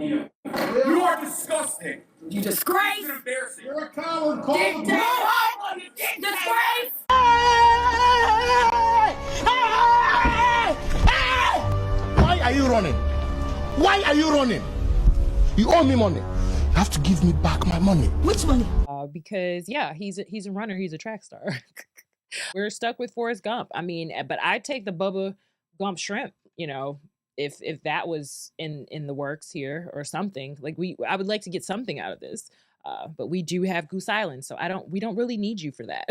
You are disgusting. You disgrace. It's embarrassing. You're a coward. Disgrace. Why are you running? Why are you running? You owe me money. You have to give me back my money. Which money? Because yeah, he's a runner. He's a track star. We're stuck with Forrest Gump. I mean, but I'd take the Bubba Gump shrimp, you know, if that was in the works here or something. Like I would like to get something out of this. But we do have Goose Island, so we don't really need you for that.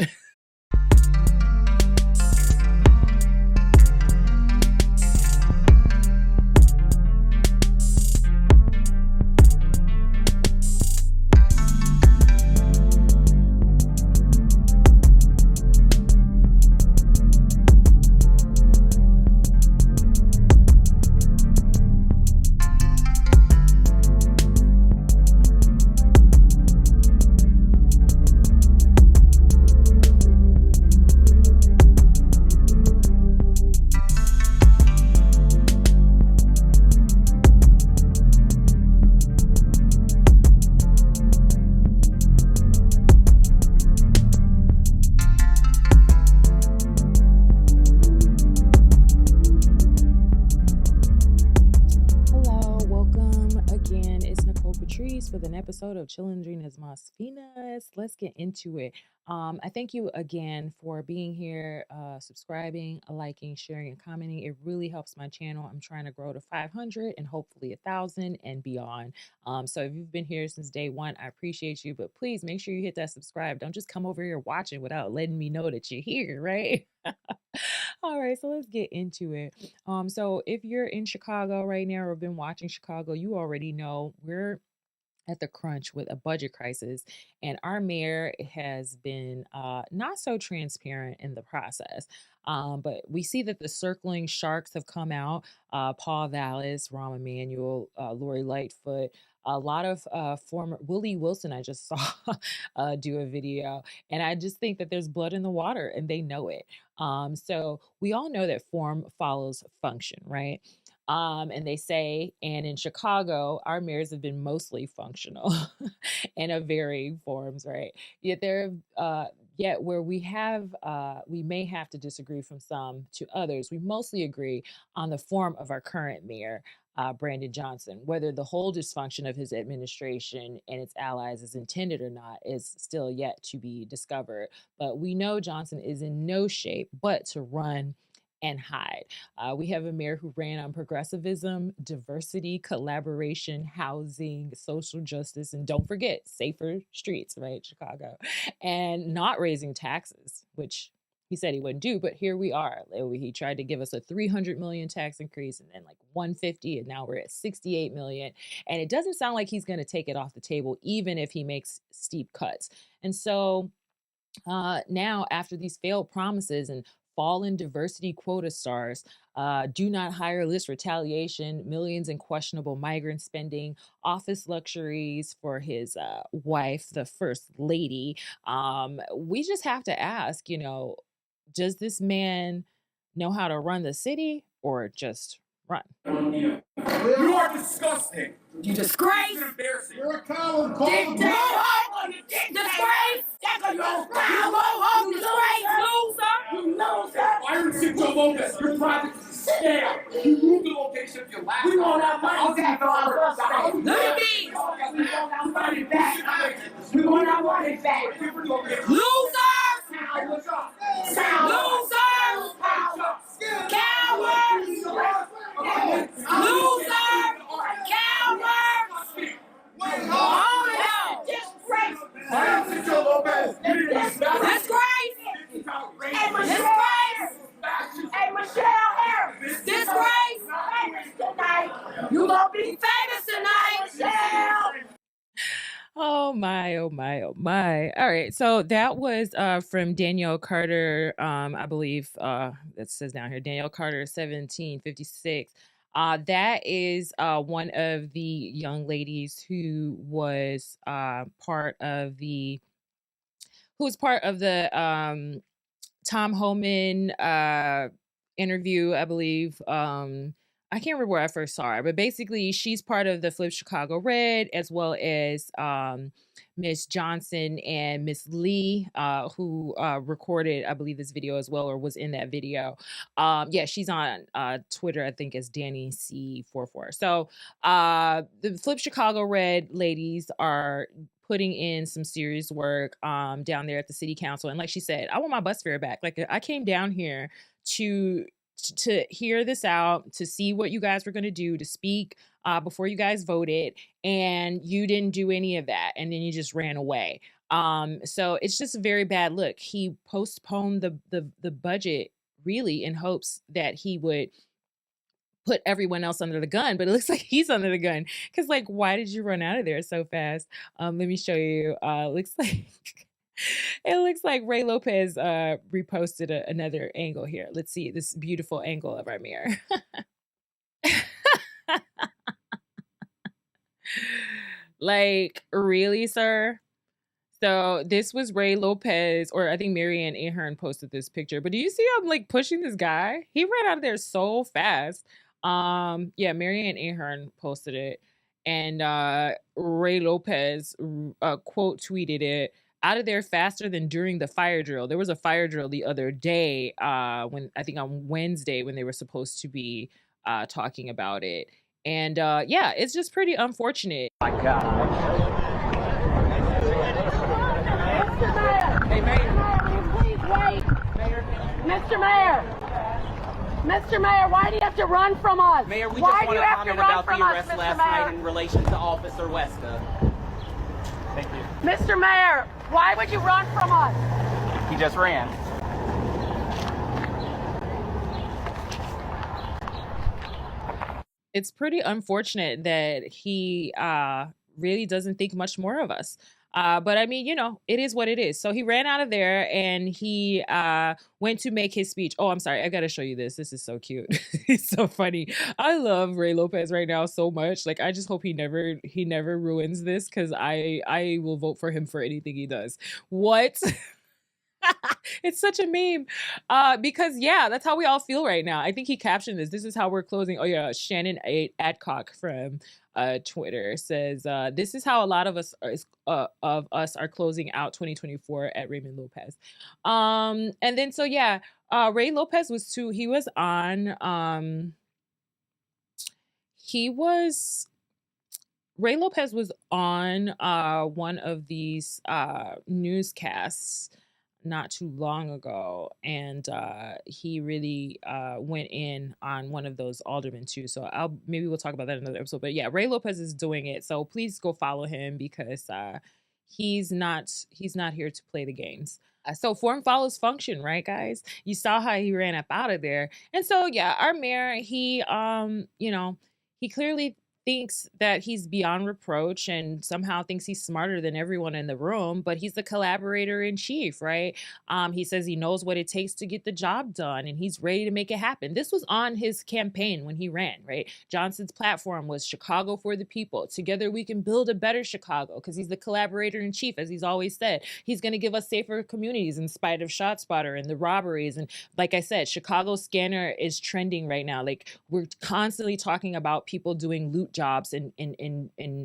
With an episode of Chilindrinas Mas Finas. Let's get into it. I thank you again for being here, subscribing, liking, sharing, and commenting. It really helps my channel. I'm trying to grow to 500 and hopefully 1,000 and beyond. So if you've been here since day one, I appreciate you, but please make sure you hit that subscribe. Don't just come over here watching without letting me know that you're here, right? All right, so let's get into it. So if you're in Chicago right now or been watching Chicago, you already know we're at the crunch with a budget crisis, and our mayor has been not so transparent in the process. But we see that the circling sharks have come out. Paul Vallis, Rahm Emanuel, Lori Lightfoot, a lot of former Willie Wilson. I just saw do a video, and I just think that there's blood in the water, and they know it. So we all know that form follows function, right? And they say, and in Chicago, our mayors have been mostly functional in a varying forms, right? Yet where we may have to disagree from some to others, we mostly agree on the form of our current mayor, Brandon Johnson. Whether the whole dysfunction of his administration and its allies is intended or not is still yet to be discovered. But we know Johnson is in no shape but to run and hide. We have a mayor who ran on progressivism, diversity, collaboration, housing, social justice, and don't forget, safer streets, right? Chicago. And not raising taxes, which he said he wouldn't do, but here we are. He tried to give us a 300 million tax increase and then like 150, and now we're at 68 million. And it doesn't sound like he's going to take it off the table, even if he makes steep cuts. And so now, after these failed promises and fallen diversity quota stars, do not hire list retaliation, millions in questionable migrant spending, office luxuries for his wife, the first lady. We just have to ask, does this man know how to run the city or just run? You are disgusting. You disgrace. It's embarrassing. You're a coward. Disgrace. You Iron Cinco Lopez, your project is a scam. You moved the location of your last. We want our money back for our first. Look at me. We want our money back. We want our money back. Losers. Losers. Cowards. Losers. Cowards. Oh no. Disgrace. Iron Cinco Lopez. Disgrace. Hey, Michelle Harris. Disgrace. Famous tonight. You gonna be famous tonight, Michelle. Oh my, oh my, oh my. All right. So that was from Danielle Carter. I believe it says down here, Danielle Carter, 1756. That is one of the young ladies who was part of the Tom Homan interview, I believe. I can't remember where I first saw her, but basically she's part of the Flip Chicago Red, as well as Miss Johnson and Miss Lee, who recorded, I believe, this video as well, or was in that video. Yeah, she's on Twitter, I think, as Danny C44. So the Flip Chicago Red ladies are putting in some serious work down there at the city council. And like she said, I want my bus fare back. Like, I came down here to hear this out, to see what you guys were going to do, to speak before you guys voted, and you didn't do any of that, and then you just ran away. So it's just a very bad look. He postponed the budget really in hopes that he would put everyone else under the gun, but it looks like he's under the gun, because like, why did you run out of there so fast? Let me show you. Looks like it looks like Ray Lopez reposted another angle here. Let's see this beautiful angle of our mayor. Like, really, sir? So this was Ray Lopez, or I think Marianne Ahern posted this picture. But do you see him like pushing this guy? He ran out of there so fast. Yeah, Marianne Ahern posted it, and Ray Lopez quote tweeted it, "Out of there faster than during the fire drill." There was a fire drill the other day, when I think on Wednesday, when they were supposed to be talking about it. And yeah, it's just pretty unfortunate. My God. Mr. Mayor! Hey, Mayor. Will you please wait? Mayor. Mr. Mayor! Mr. Mayor, why do you have to run from us? Mayor, we why just want do you to have to comment run about from the us, arrest Mr. last Mayor? night in relation to Officer Westa. Thank you. Mr. Mayor, why would you run from us? He just ran. It's pretty unfortunate that he really doesn't think much more of us. But I mean, you know, it is what it is. So he ran out of there, and he went to make his speech. Oh, I'm sorry. I got to show you this. This is so cute. He's so funny. I love Ray Lopez right now so much. Like, I just hope he never ruins this, because I will vote for him for anything he does. What? It's such a meme, because yeah, that's how we all feel right now. I think he captioned this. This is how we're closing. Oh yeah, Shannon Adcock from Twitter says, "This is how a lot of us are closing out 2024 at Raymond Lopez." And then so yeah, Ray Lopez was too. He was on. Ray Lopez was on one of these newscasts not too long ago, and he really went in on one of those aldermen too. So maybe we'll talk about that in another episode. But yeah, Ray Lopez is doing it, so please go follow him, because he's not here to play the games. So form follows function, right, guys? You saw how he ran up out of there. And so yeah, our mayor, he he clearly thinks that he's beyond reproach, and somehow thinks he's smarter than everyone in the room, but he's the collaborator in chief, right? He says he knows what it takes to get the job done, and he's ready to make it happen. This was on his campaign when he ran, right? Johnson's platform was Chicago for the people. Together we can build a better Chicago, because he's the collaborator in chief, as he's always said. He's going to give us safer communities in spite of ShotSpotter and the robberies. And like I said, Chicago Scanner is trending right now. Like, we're constantly talking about people doing loot jobs and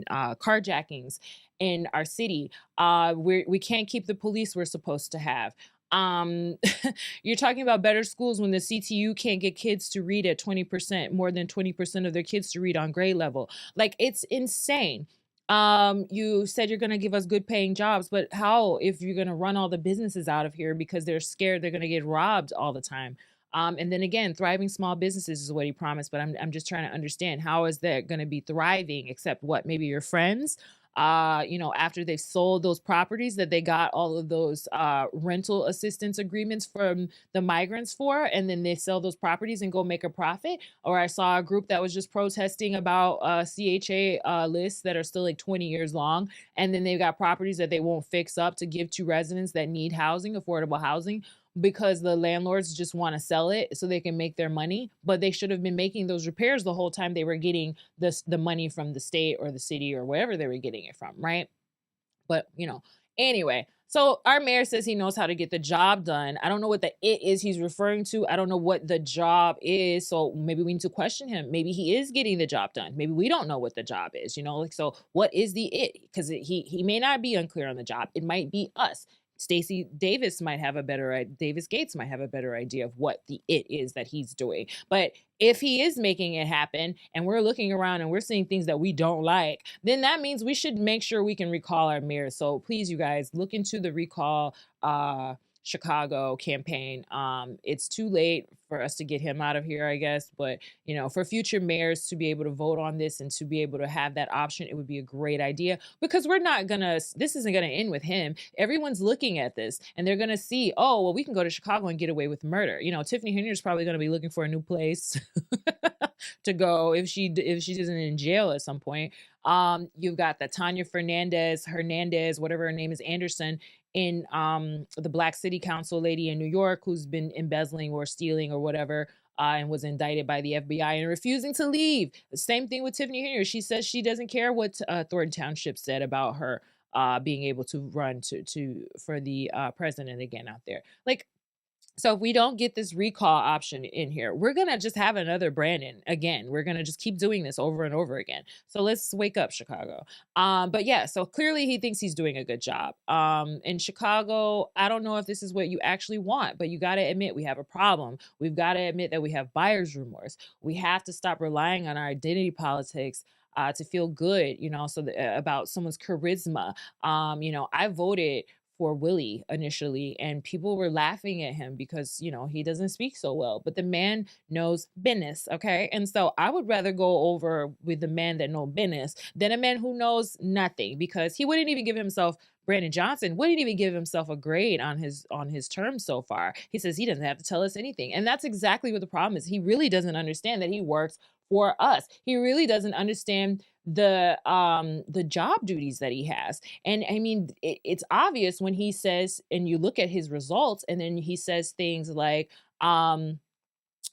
carjackings in our city. We can't keep the police we're supposed to have. You're talking about better schools when the CTU can't get kids to read at 20%, more than 20% of their kids to read on grade level. Like, it's insane. You said you're going to give us good paying jobs, but how if you're going to run all the businesses out of here because they're scared they're going to get robbed all the time? And then again, thriving small businesses is what he promised, but I'm just trying to understand, how is that going to be thriving, except what, maybe your friends, after they've sold those properties that they got all of those rental assistance agreements from the migrants for, and then they sell those properties and go make a profit. Or I saw a group that was just protesting about CHA lists that are still like 20 years long, and then they've got properties that they won't fix up to give to residents that need housing, affordable housing, because the landlords just want to sell it so they can make their money. But they should have been making those repairs the whole time they were getting the money from the state or the city or wherever they were getting it from, right? But anyway, So our mayor says he knows how to get the job done. I don't know what the it is he's referring to. I don't know what the job is. So maybe we need to question him. Maybe he is getting the job done. Maybe we don't know what the job is, you know? Like, so what is the it? Because he may not be unclear on the job. It might be us. Stacey Davis might have a better, Davis Gates might have a better idea of what the it is that he's doing. But if he is making it happen and we're looking around and we're seeing things that we don't like, then that means we should make sure we can recall our mayor. So please, you guys, look into the recall Chicago campaign. It's too late for us to get him out of here, I guess. But, you know, for future mayors to be able to vote on this and to be able to have that option, it would be a great idea, because we're not gonna, this isn't gonna end with him. Everyone's looking at this and they're gonna see, oh, well, we can go to Chicago and get away with murder. You know, Tiffany Henry's probably gonna be looking for a new place to go if she isn't in jail at some point. You've got the Tanya Hernandez, whatever her name is, Anderson, in the Black City Council lady in New York, who's been embezzling or stealing or whatever, and was indicted by the FBI and refusing to leave. The same thing with Tiffany Henry. She says she doesn't care what Thornton Township said about her being able to run for the president again out there. Like, so if we don't get this recall option in here, we're going to just have another Brandon again. We're going to just keep doing this over and over again. So let's wake up, Chicago. But yeah, so clearly he thinks he's doing a good job. In Chicago, I don't know if this is what you actually want, but you got to admit we have a problem. We've got to admit that we have buyer's remorse. We have to stop relying on our identity politics to feel good, you know, so about someone's charisma. You know, I voted for Willie initially, and people were laughing at him because, you know, he doesn't speak so well, but the man knows business, okay? And so I would rather go over with the man that knows business than a man who knows nothing, because he wouldn't even give himself, Brandon Johnson wouldn't even give himself a grade on his term so far. He says he doesn't have to tell us anything. And that's exactly what the problem is. He really doesn't understand that he works for us. He really doesn't understand the job duties that he has. And I mean, it's obvious when he says, and you look at his results, and then he says things like,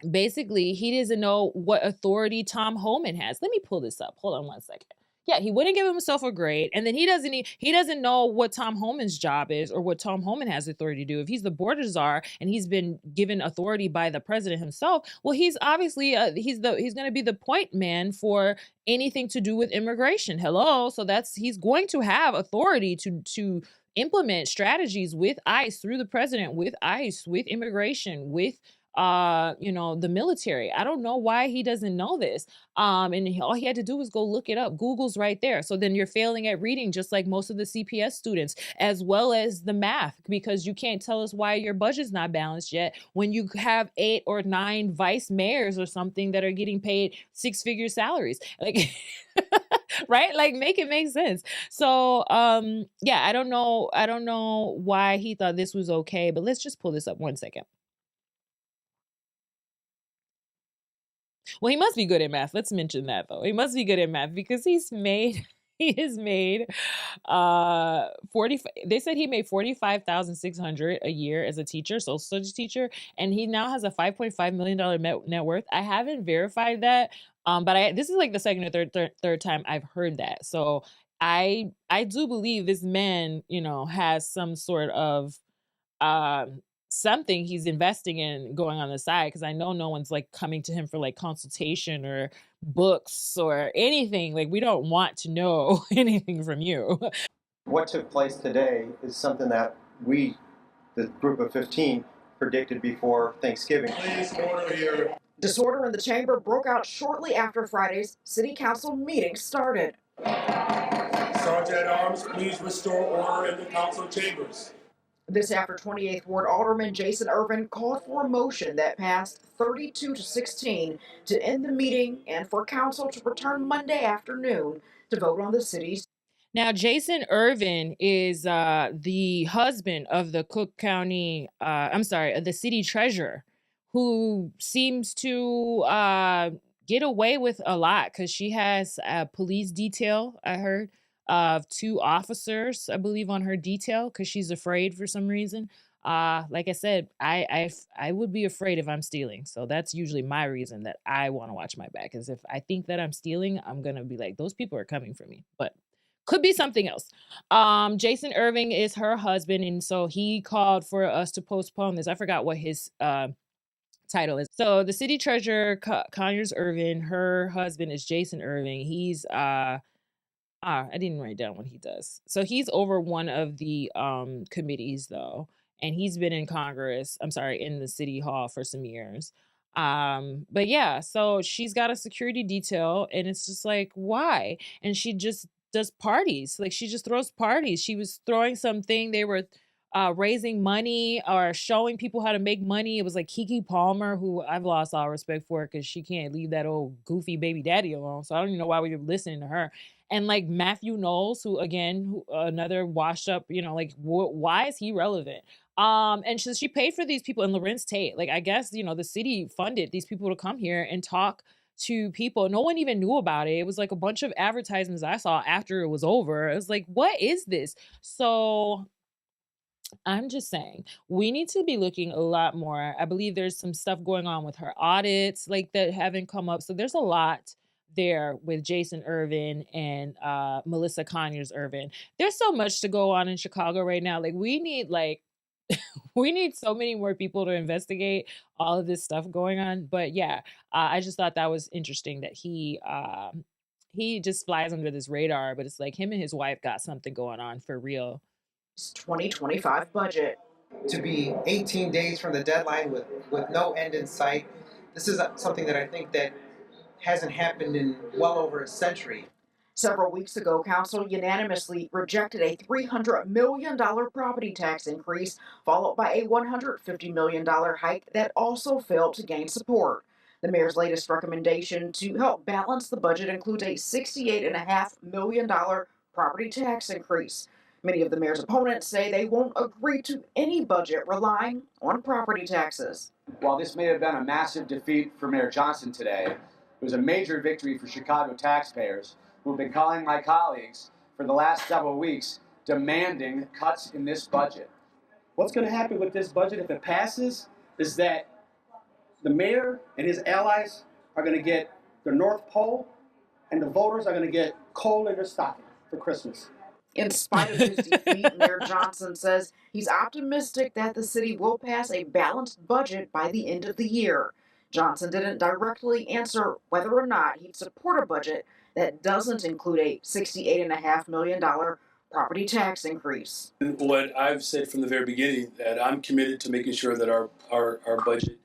basically, he doesn't know what authority Tom Homan has. Let me pull this up. Hold on one second. Yeah, he wouldn't give himself a grade, and then he doesn't know what Tom Homan's job is or what Tom Homan has authority to do. If he's the border czar and he's been given authority by the president himself, well, he's obviously he's going to be the point man for anything to do with immigration. Hello, so he's going to have authority to implement strategies with ICE, through the president, with ICE, with immigration, with you know, the military. I don't know why he doesn't know this. And all he had to do was go look it up. Google's right there. So then you're failing at reading, just like most of the CPS students, as well as the math, because you can't tell us why your budget's not balanced yet when you have 8 or 9 vice mayors or something that are getting paid 6-figure salaries. Like, right? Like, make it make sense. So yeah, I don't know why he thought this was okay, but let's just pull this up one second. Well, he must be good at math. Let's mention that, though. He must be good at math, because he has made 40, they said he made $45,600 a year as a teacher, social studies teacher, and he now has a $5.5 million net worth. I haven't verified that, but this is like the second or third time I've heard that. So I do believe this man, you know, has some sort of something he's investing in going on the side, because I know no one's like coming to him for like consultation or books or anything. Like, we don't want to know anything from you. What took place today is something that we, the group of 15, predicted before Thanksgiving. Please, order here. Disorder in the chamber broke out shortly after Friday's city council meeting started. Sergeant at Arms, please restore order in the council chambers. This after 28th Ward Alderman Jason Irvin called for a motion that passed 32-16 to end the meeting and for council to return Monday afternoon to vote on the city's. Now, Jason Irvin is the husband of the Cook County, the city treasurer, who seems to get away with a lot, because she has a police detail, I heard, of 2 officers, I believe, on her detail, because she's afraid for some reason. Like I said, I would be afraid if I'm stealing. So that's usually my reason that I want to watch my back, is if I think that I'm stealing, I'm going to be like, those people are coming for me. But Could be something else. Jason Irving is her husband, and so he called for us to postpone this. I forgot what his title is. So the city treasurer, Conyers Irving, her husband is Jason Irving. He's I didn't write down what he does. So he's over one of the committees though, and he's been in Congress, I'm sorry, in the city hall for some years. But yeah, so she's got a security detail, and it's just like, why? And she just does parties. Like, she just throws parties. She was throwing something, they were raising money or showing people how to make money. It was like Kiki Palmer, who I've lost all respect for because she can't leave that old goofy baby daddy alone. So I don't even know why we were listening to her. And like Matthew Knowles, who again, another washed up, like why is he relevant? And she paid for these people, and Lorenz Tate, like, I guess, the city funded these people to come here and talk to people. No one even knew about it. It was like a bunch of advertisements I saw after it was over. It was like, what is this? So I'm just saying, we need to be looking a lot more. I believe there's some stuff going on with her audits, like, that haven't come up. So there's a lot there with Jason Irvin and Melissa Conyers Irvin. There's so much to go on in Chicago right now. Like, we need we need so many more people to investigate all of this stuff going on. But yeah, I just thought that was interesting that he just flies under this radar, but it's like him and his wife got something going on for real. 2025 budget. To be 18 days from the deadline with no end in sight, this is something that I think that hasn't happened in well over a century. Several weeks ago, Council unanimously rejected a $300 million property tax increase, followed by a $150 million hike that also failed to gain support. The mayor's latest recommendation to help balance the budget includes a $68.5 million property tax increase. Many of the mayor's opponents say they won't agree to any budget relying on property taxes. While this may have been a massive defeat for Mayor Johnson today, it was a major victory for Chicago taxpayers who have been calling my colleagues for the last several weeks demanding cuts in this budget. What's going to happen with this budget if it passes is that the mayor and his allies are going to get the North Pole, and the voters are going to get coal in their stocking for Christmas. In spite of his defeat, Mayor Johnson says he's optimistic that the city will pass a balanced budget by the end of the year. Johnson didn't directly answer whether or not he'd support a budget that doesn't include a $68.5 million property tax increase. What I've said from the very beginning, that I'm committed to making sure that our budget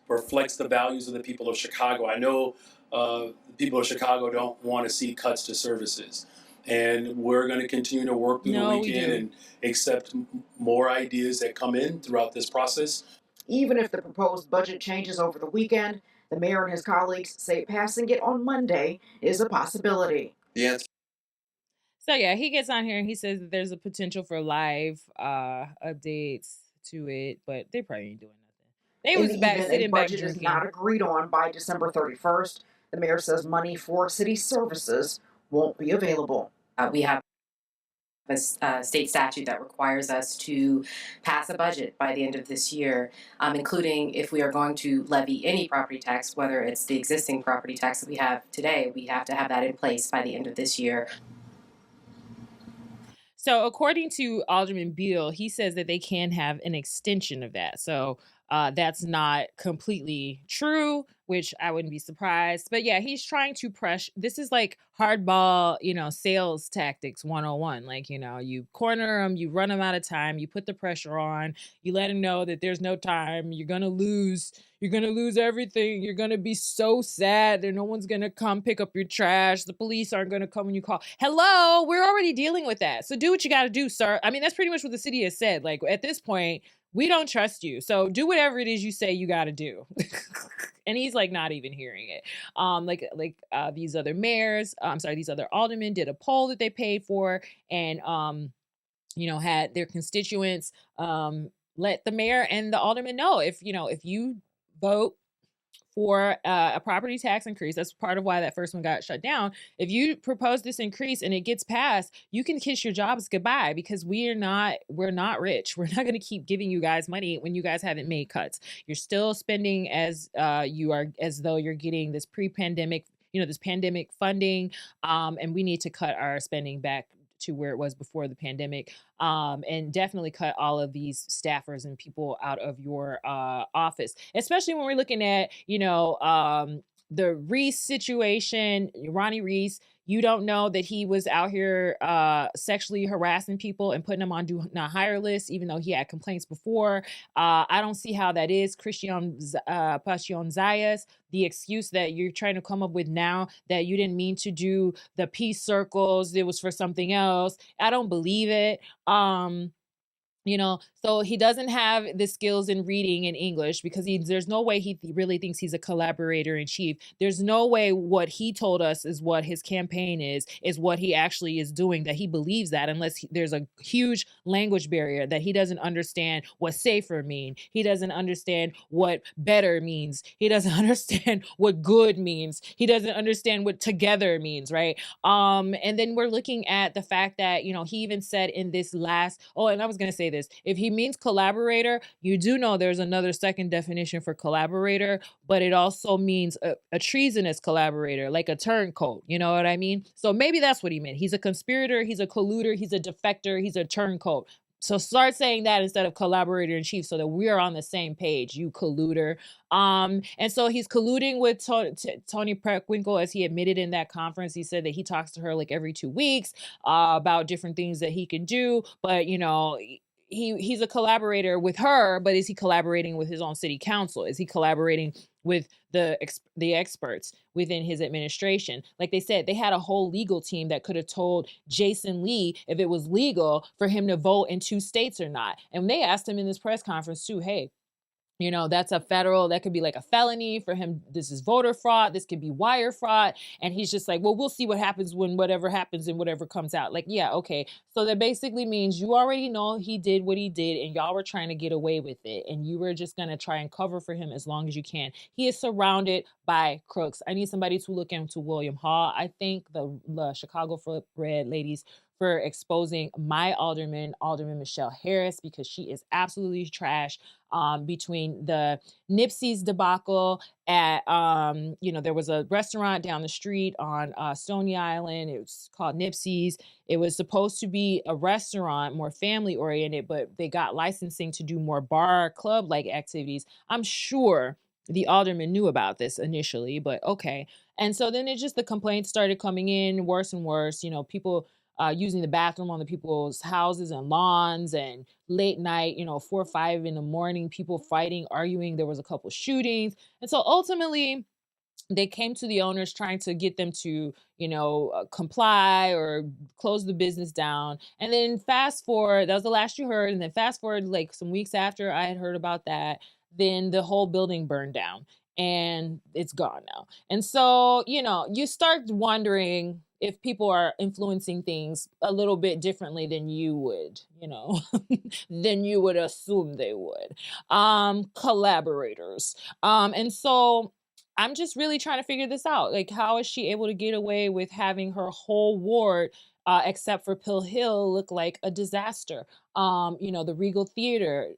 reflects the values of the people of Chicago. I know the people of Chicago don't want to see cuts to services. And we're going to continue to work through the weekend and accept more ideas that come in throughout this process. Even if the proposed budget changes over the weekend, the mayor and his colleagues say passing it on Monday is a possibility. Yes. So yeah, he gets on here and he says that there's a potential for live updates to it, but they probably ain't doing nothing. They was back sitting back drinking. The budget is not agreed on by December 31st. The mayor says money for city services won't be available. We have a state statute that requires us to pass a budget by the end of this year, including if we are going to levy any property tax, whether it's the existing property tax that we have today, we have to have that in place by the end of this year. So according to Alderman Beal, he says that they can have an extension of that. So that's not completely true, which I wouldn't be surprised. But yeah, he's trying to press. This is like hardball, sales tactics 101. Like, you corner them, you run them out of time, you put the pressure on, you let them know that there's no time, you're going to lose everything. You're going to be so sad that no one's going to come pick up your trash. The police aren't going to come when you call. Hello, we're already dealing with that. So do what you got to do, sir. I mean, that's pretty much what the city has said. Like, at this point, we don't trust you. So do whatever it is you say you got to do. And he's like not even hearing it. These other mayors, these other aldermen did a poll that they paid for and, had their constituents let the mayor and the alderman know if you vote for a property tax increase, that's part of why that first one got shut down. If you propose this increase and it gets passed, you can kiss your jobs goodbye because we're not rich. We're not going to keep giving you guys money when you guys haven't made cuts. You're still spending as though you're getting this pre-pandemic, this pandemic funding, and we need to cut our spending back to where it was before the pandemic, and definitely cut all of these staffers and people out of your office, especially when we're looking at, the Reese situation, Ronnie Reese. You don't know that he was out here sexually harassing people and putting them on do not hire lists, even though he had complaints before. I don't see how that is. Christian Passion Zayas, the excuse that you're trying to come up with now that you didn't mean to do the peace circles, it was for something else. I don't believe it. So he doesn't have the skills in reading and English because there's no way he really thinks he's a collaborator in chief. There's no way what he told us is what his campaign is what he actually is doing, that he believes that, unless there's a huge language barrier, that he doesn't understand what safer mean. He doesn't understand what better means. He doesn't understand what good means. He doesn't understand what together means, right? And then we're looking at the fact that, he even said in this last, and I was going to say this, if he means collaborator, you do know there's another second definition for collaborator, but it also means a treasonous collaborator, like a turncoat. You know what I mean? So maybe that's what he meant. He's a conspirator, he's a colluder, he's a defector, he's a turncoat. So start saying that instead of collaborator in chief so that we're on the same page, you colluder. And so he's colluding with Toni Preckwinkle, as he admitted in that conference. He said that he talks to her like every 2 weeks about different things that he can do. But, he's a collaborator with her, but is he collaborating with his own city council? Is he collaborating with the experts within his administration? Like they said, they had a whole legal team that could have told Jason Lee if it was legal for him to vote in 2 states or not. And they asked him in this press conference too, hey, that's that could be like a felony for him. This is voter fraud. This could be wire fraud. And he's just like, well, we'll see what happens when whatever happens and whatever comes out. Like, yeah, okay. So that basically means you already know he did what he did and y'all were trying to get away with it. And you were just going to try and cover for him as long as you can. He is surrounded by crooks. I need somebody to look into William Hall. I think the Chicago Red ladies for exposing my Alderman Michelle Harris, because she is absolutely trash. Between the Nipsey's debacle at, there was a restaurant down the street on Stony Island. It was called Nipsey's. It was supposed to be a restaurant, more family oriented, but they got licensing to do more bar club like activities. I'm sure the alderman knew about this initially, but okay. And so then the complaints started coming in worse and worse. People using the bathroom on the people's houses and lawns, and late night, 4 or 5 in the morning, people fighting, arguing. There was a couple shootings. And so ultimately they came to the owners trying to get them to, comply or close the business down. And then fast forward, that was the last you heard. And then fast forward, like some weeks after I had heard about that, then the whole building burned down and it's gone now. And so, you start wondering if people are influencing things a little bit differently than you would, than you would assume they would. Collaborators. And so I'm just really trying to figure this out. Like, how is she able to get away with having her whole ward, except for Pill Hill, look like a disaster? The Regal Theater,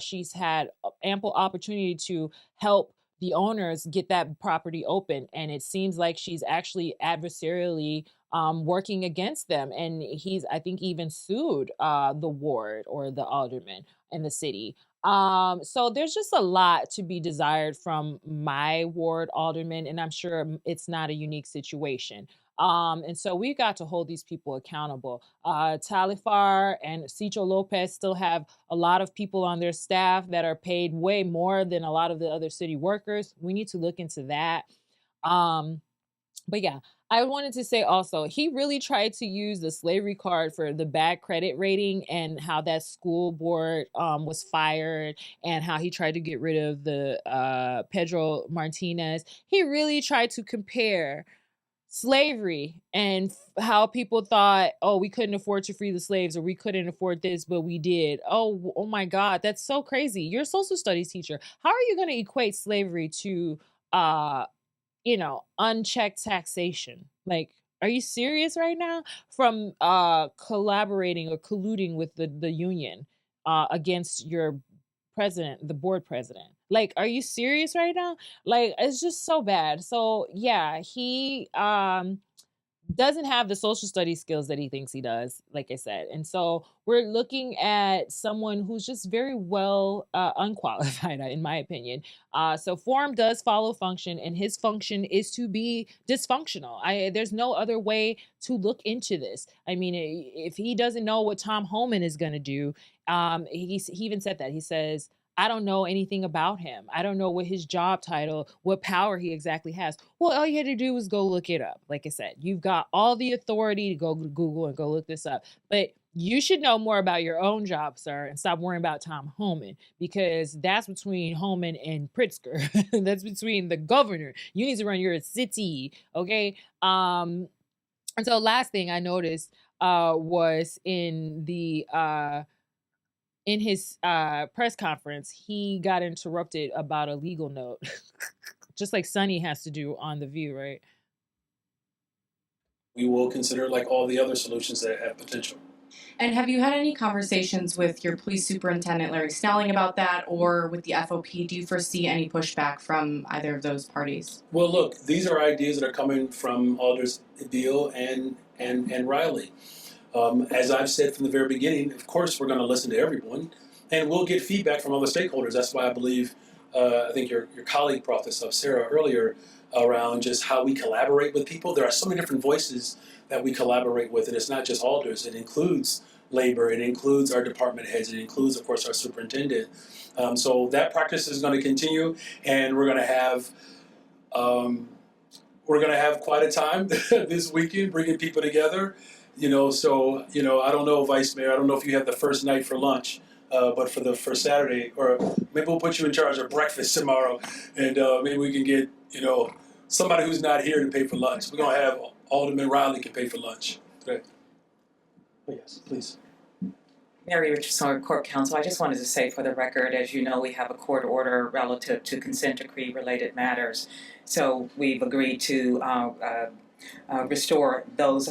she's had ample opportunity to help the owners get that property open. And it seems like she's actually adversarially working against them. And he's, I think, even sued the ward or the alderman in the city. So there's just a lot to be desired from my ward alderman, and I'm sure it's not a unique situation. And so we got to hold these people accountable. Talifar and Cicho Lopez still have a lot of people on their staff that are paid way more than a lot of the other city workers. We need to look into that. But yeah, I wanted to say also, he really tried to use the slavery card for the bad credit rating and how that school board was fired and how he tried to get rid of the Pedro Martinez. He really tried to compare slavery and how people thought, oh, we couldn't afford to free the slaves, or we couldn't afford this, but we did. Oh my God, that's so crazy. You're a social studies teacher. How are you going to equate slavery to, unchecked taxation? Like, are you serious right now? From collaborating or colluding with the union against your president, the board president. Like, are you serious right now? Like, it's just so bad. So yeah, he doesn't have the social studies skills that he thinks he does, like I said. And so we're looking at someone who's just very well unqualified, in my opinion. So form does follow function, and his function is to be dysfunctional. There's no other way to look into this. I mean, if he doesn't know what Tom Homan is going to do, he even said that. He says, I don't know anything about him. I don't know what his job title, what power he exactly has. Well, all you had to do was go look it up. Like I said, you've got all the authority to go to Google and go look this up. But you should know more about your own job, sir, and stop worrying about Tom Homan, because that's between Homan and Pritzker. That's between the governor. You need to run your city, okay? And so last thing I noticed was in his press conference, he got interrupted about a legal note, just like Sonny has to do on The View, right? We will consider like all the other solutions that have potential. And have you had any conversations with your police superintendent, Larry Snelling, about that, or with the FOP? Do you foresee any pushback from either of those parties? Well, look, these are ideas that are coming from Alders Beal and Riley. As I've said from the very beginning, of course we're going to listen to everyone, and we'll get feedback from other stakeholders. That's why I believe, I think your colleague brought this up, Sarah, earlier, around just how we collaborate with people. There are so many different voices that we collaborate with, and it's not just Alders. It includes labor, it includes our department heads, it includes, of course, our superintendent. So that practice is going to continue, and we're going to have quite a time this weekend bringing people together. So I don't know, Vice Mayor, I don't know if you have the first night for lunch, but for Saturday, or maybe we'll put you in charge of breakfast tomorrow, and maybe we can get somebody who's not here to pay for lunch. We're gonna have Alderman Riley can pay for lunch. Right. Oh, yes, please. Mary Richardson, Court Counsel. I just wanted to say for the record, as you know, we have a court order relative to consent decree related matters. So we've agreed to restore those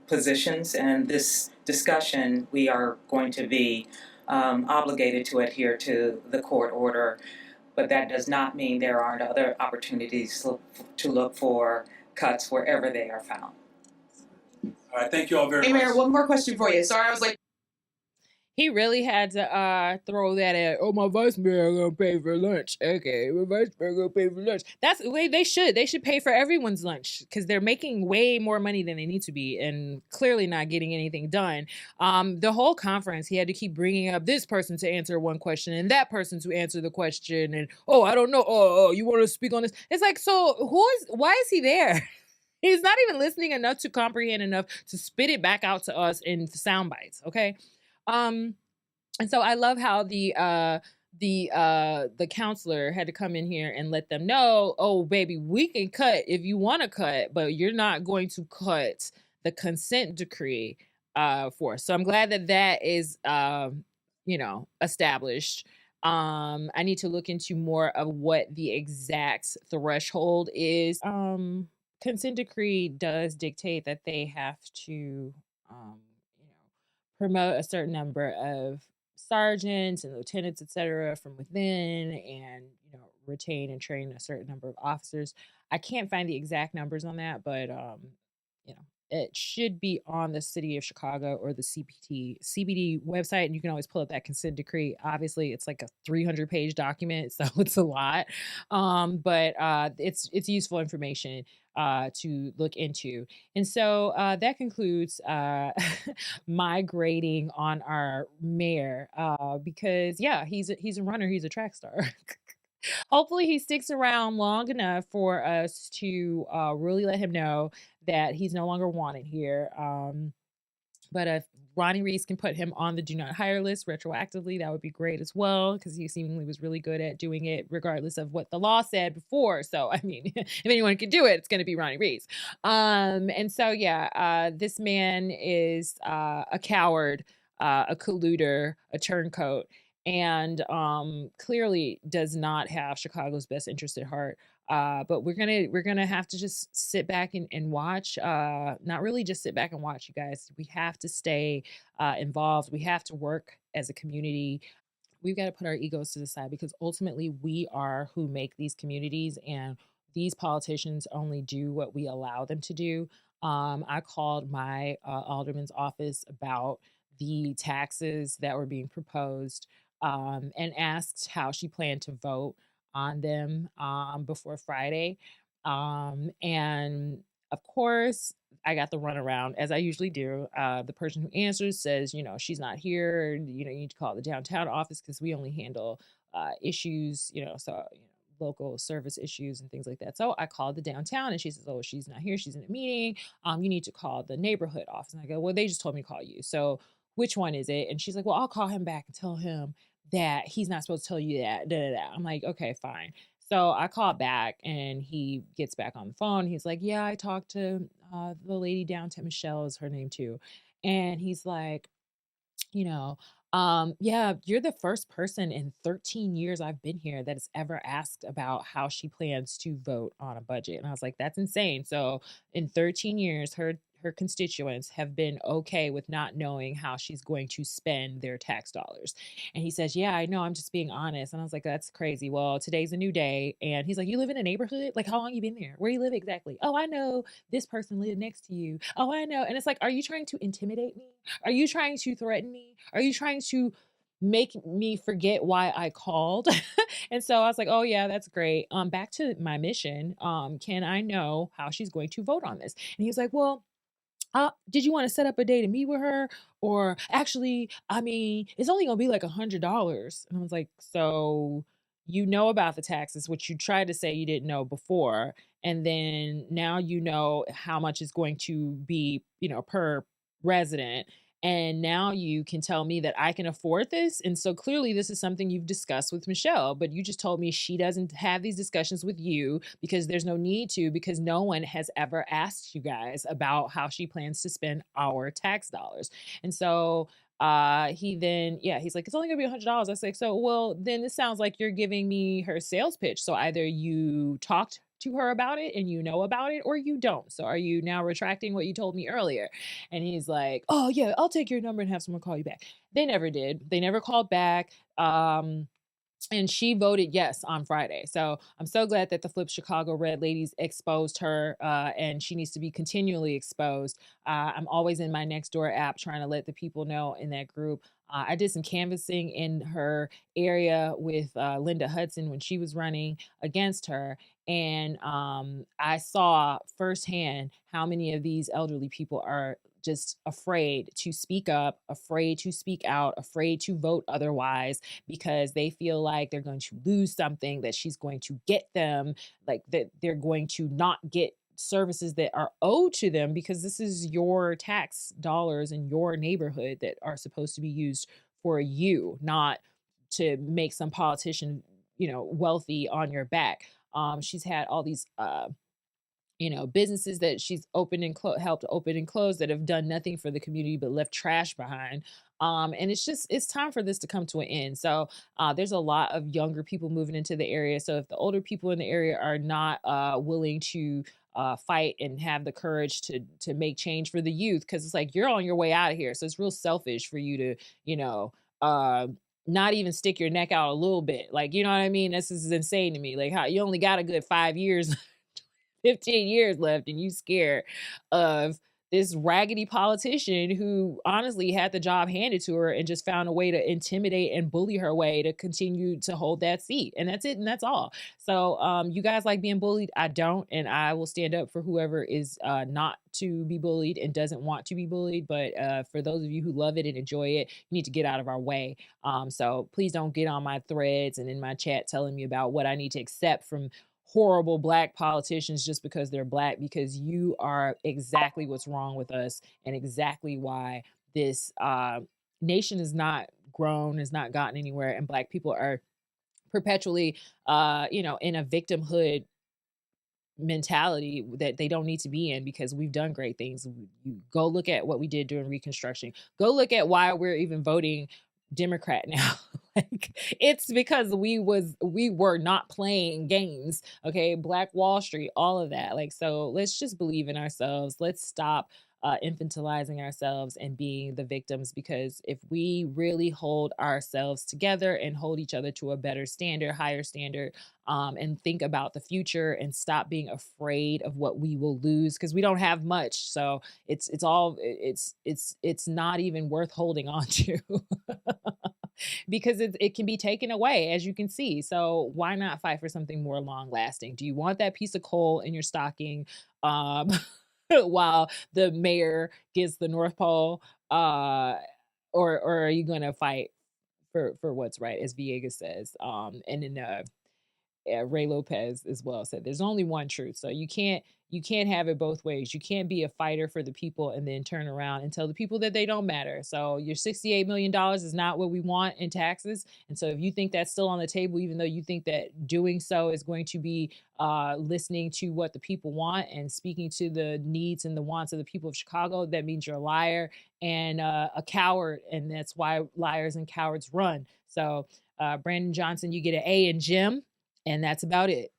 positions, and this discussion we are going to be obligated to adhere to the court order, but that does not mean there aren't other opportunities to look for cuts wherever they are found. All right, thank you all very much. Hey, Mayor, one more question for you. Sorry, I was like, He really had to throw that at, oh, my vice mayor gonna pay for lunch. Okay, my vice mayor gonna pay for lunch. That's the way they should. They should pay for everyone's lunch, because they're making way more money than they need to be and clearly not getting anything done. The whole conference, he had to keep bringing up this person to answer one question and that person to answer the question. And, oh, I don't know. Oh, you want to speak on this? It's like, so why is he there? He's not even listening enough to comprehend enough to spit it back out to us in sound bites, okay? And so I love how the counselor had to come in here and let them know, oh, baby, we can cut if you want to cut, but you're not going to cut the consent decree for us. So I'm glad that is, established. I need to look into more of what the exact threshold is. Consent decree does dictate that they have to, promote a certain number of sergeants and lieutenants, etc., from within, and retain and train a certain number of officers. I can't find the exact numbers on that, but it should be on the City of Chicago or the CBD website, and you can always pull up that consent decree. Obviously, it's like a 300-page document, so it's a lot, but it's useful information to look into. And so that concludes my grading on our mayor, because yeah, he's a runner, he's a track star. Hopefully he sticks around long enough for us to really let him know that he's no longer wanted here. But if Ronnie Reese can put him on the do not hire list retroactively, that would be great as well, because he seemingly was really good at doing it regardless of what the law said before. So, I mean, if anyone can do it, it's going to be Ronnie Reese. And so, yeah, this man is a coward, a colluder, a turncoat, and clearly does not have Chicago's best interest at heart. But we're gonna have to just sit back and watch. Not really just sit back and watch, you guys. We have to stay involved. We have to work as a community. we've got to put our egos to the side, because ultimately we are who make these communities, and these politicians only do what we allow them to do. I called my alderman's office about the taxes that were being proposed, and asked how she planned to vote on them before Friday. And of course, I got the runaround, as I usually do. The person who answers says, she's not here. You need to call the downtown office because we only handle issues, local service issues and things like that. So I called the downtown, and she says, oh, she's not here. She's in a meeting. You need to call the neighborhood office. And I go, well, they just told me to call you. So which one is it? And she's like, well, I'll call him back and tell him that he's not supposed to tell you that. Da, da, da. I'm like, okay, fine. So I called back, and he gets back on the phone. He's like, yeah, I talked to the lady downtown. Michelle is her name too. And he's like, yeah, you're the first person in 13 years I've been here that has ever asked about how she plans to vote on a budget. And I was like, that's insane. So in 13 years, her constituents have been okay with not knowing how she's going to spend their tax dollars. And he says, yeah, I know, I'm just being honest. And I was like, that's crazy. Well, today's a new day. And he's like, you live in a neighborhood? Like, how long you been there? Where you live exactly? Oh, I know this person lived next to you. Oh, I know. And it's like, are you trying to intimidate me? Are you trying to threaten me? Are you trying to make me forget why I called? And so I was like, oh yeah, that's great. Back to my mission. Can I know how she's going to vote on this? And he was like, well, did you want to set up a day to meet with her? Or actually, I mean, it's only gonna be like $100. And I was like, so you know about the taxes, which you tried to say you didn't know before, and then now you know how much is going to be, per resident. And now you can tell me that I can afford this. And so clearly this is something you've discussed with Michelle, but you just told me she doesn't have these discussions with you because there's no need to, because no one has ever asked you guys about how she plans to spend our tax dollars. And so he's like, it's only gonna be $100. I was like, so, well, then this sounds like you're giving me her sales pitch. So either you talked to her about it and you know about it, or you don't. So are you now retracting what you told me earlier? And he's like, oh yeah, I'll take your number and have someone call you back. They never did. They never called back. And she voted yes on Friday. So I'm so glad that the Flip Chicago Red Ladies exposed her, and she needs to be continually exposed. I'm always in my Nextdoor app trying to let the people know in that group. I did some canvassing in her area with Linda Hudson when she was running against her. And I saw firsthand how many of these elderly people are just afraid to speak up, afraid to speak out, afraid to vote otherwise, because they feel like they're going to lose something, that she's going to get them, like that they're going to not get services that are owed to them, because this is your tax dollars in your neighborhood that are supposed to be used for you, not to make some politician, wealthy on your back. She's had all these businesses that she's opened and helped open and close that have done nothing for the community but left trash behind. And it's time for this to come to an end. So there's a lot of younger people moving into the area. So if the older people in the area are not willing to fight and have the courage to make change for the youth, because it's like, you're on your way out of here. So it's real selfish for you to, not even stick your neck out a little bit. Like, you know what I mean? This is insane to me. Like, how you only got a good 5 years 15 years left, and you scared of this raggedy politician who honestly had the job handed to her and just found a way to intimidate and bully her way to continue to hold that seat. And that's it. And that's all. So you guys like being bullied? I don't. And I will stand up for whoever is not to be bullied and doesn't want to be bullied. But for those of you who love it and enjoy it, you need to get out of our way. So please don't get on my threads and in my chat telling me about what I need to accept from horrible Black politicians just because they're Black, because you are exactly what's wrong with us and exactly why this nation is not grown, has not gotten anywhere, and Black people are perpetually in a victimhood mentality that they don't need to be in, because we've done great things. You go look at what we did during Reconstruction. Go look at why we're even voting Democrat now. Like, it's because we were not playing games. Okay, Black Wall Street, all of that. Like, so let's just believe in ourselves. Let's stop infantilizing ourselves and being the victims, because if we really hold ourselves together and hold each other to a better standard, higher standard, and think about the future and stop being afraid of what we will lose, because we don't have much. So it's not even worth holding on to. Because it can be taken away, as you can see. So why not fight for something more long lasting? Do you want that piece of coal in your stocking while the mayor gets the North Pole? Or are you going to fight for what's right, as Villegas says? And then Ray Lopez as well said there's only one truth. So you can't have it both ways. You can't be a fighter for the people and then turn around and tell the people that they don't matter. So your $68 million is not what we want in taxes. And so if you think that's still on the table, even though you think that doing so is going to be listening to what the people want and speaking to the needs and the wants of the people of Chicago, that means you're a liar and a coward. And that's why liars and cowards run. So Brandon Johnson, you get an A in gym. And that's about it.